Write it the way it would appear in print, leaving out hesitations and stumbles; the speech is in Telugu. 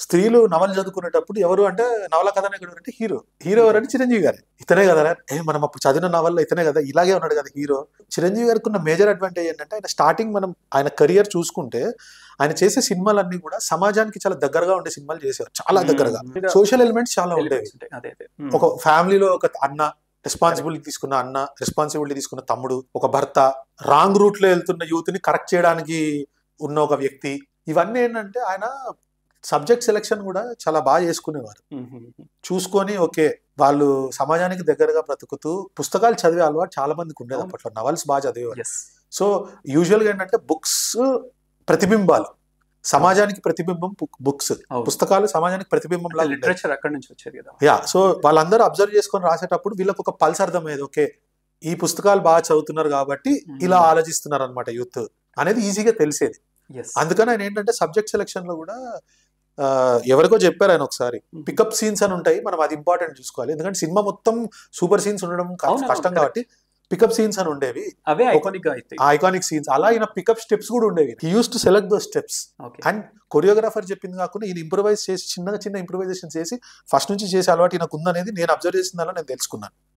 స్త్రీలు నవలు చదువుకునేటప్పుడు ఎవరు అంటే నవల కథానాయకుడు అంటే హీరో ఎవరంటే చిరంజీవి గారు. ఇతనే కదా మనం అప్పుడు చదివిన నవల్లో ఇతనే కదా, ఇలాగే ఉన్నాడు కదా హీరో. చిరంజీవి గారికి ఉన్న మేజర్ అడ్వాంటేజ్ ఏంటంటే ఆయన స్టార్టింగ్ మనం ఆయన కెరియర్ చూసుకుంటే ఆయన చేసే సినిమాలన్నీ కూడా సమాజానికి చాలా దగ్గరగా ఉండే సినిమాలు చేశారు, చాలా దగ్గరగా. సోషల్ ఎలిమెంట్స్ చాలా ఉండేవి. ఒక ఫ్యామిలీలో ఒక అన్న రెస్పాన్సిబిలిటీ తీసుకున్న తమ్ముడు, ఒక భర్త, రాంగ్ రూట్ లో వెళ్తున్న యూత్ ని కరెక్ట్ చేయడానికి ఉన్న ఒక వ్యక్తి, ఇవన్నీ ఏంటంటే ఆయన సబ్జెక్ట్ సెలెక్షన్ కూడా చాలా బాగా చేసుకునేవారు. చూసుకొని ఓకే వాళ్ళు సమాజానికి దగ్గరగా బ్రతుకుతూ పుస్తకాలు చదివే అలవాటు చాలా మందికి ఉండేది అప్పట్లో. నవల్స్ బాగా చదివేవారు. సో యూజువల్ గా ఏంటంటే బుక్స్ ప్రతిబింబాలు, సమాజానికి ప్రతిబింబం బుక్స్, పుస్తకాలు సమాజానికి ప్రతిబింబం లాగా లిటరేచర్ అక్కడి నుంచి వచ్చేది కదా. యా, సో వాళ్ళందరూ అబ్జర్వ్ చేసుకొని రాసేటప్పుడు వీళ్ళకి ఒక పల్స్ అర్థమయ్యేది. ఓకే ఈ పుస్తకాలు బాగా చదువుతున్నారు కాబట్టి ఇలా ఆలోచిస్తున్నారు అనమాట యూత్ అనేది ఈజీగా తెలిసేది. అందుకని ఆయన ఏంటంటే సబ్జెక్ట్ సెలెక్షన్ లో కూడా ఎవరికో చెప్పారు ఆయన ఒకసారి, పికప్ సీన్స్ అని ఉంటాయి, మనం అది ఇంపార్టెంట్ చూసుకోవాలి. ఎందుకంటే సినిమా మొత్తం సూపర్ సీన్స్ ఉండడం కష్టం కాబట్టి పికప్ సీన్స్ అని ఉండేవి, ఐకానిక్ సీన్స్. అలా ఈయన పికప్ స్టెప్స్ కూడా ఉండేవి. He use to select those steps. And choreographer చెప్పింది కాకుండా ఈయన ఇంప్రూవైజ్ చేసి చిన్న ఇంప్రూవైజేషన్ చేసి ఫస్ట్ నుంచి చేసే అలవాటు ఈయనకు ఉందనేది నేను అబ్జర్వ్ చేసిన దానిలో నేను తెలుసుకున్నాను.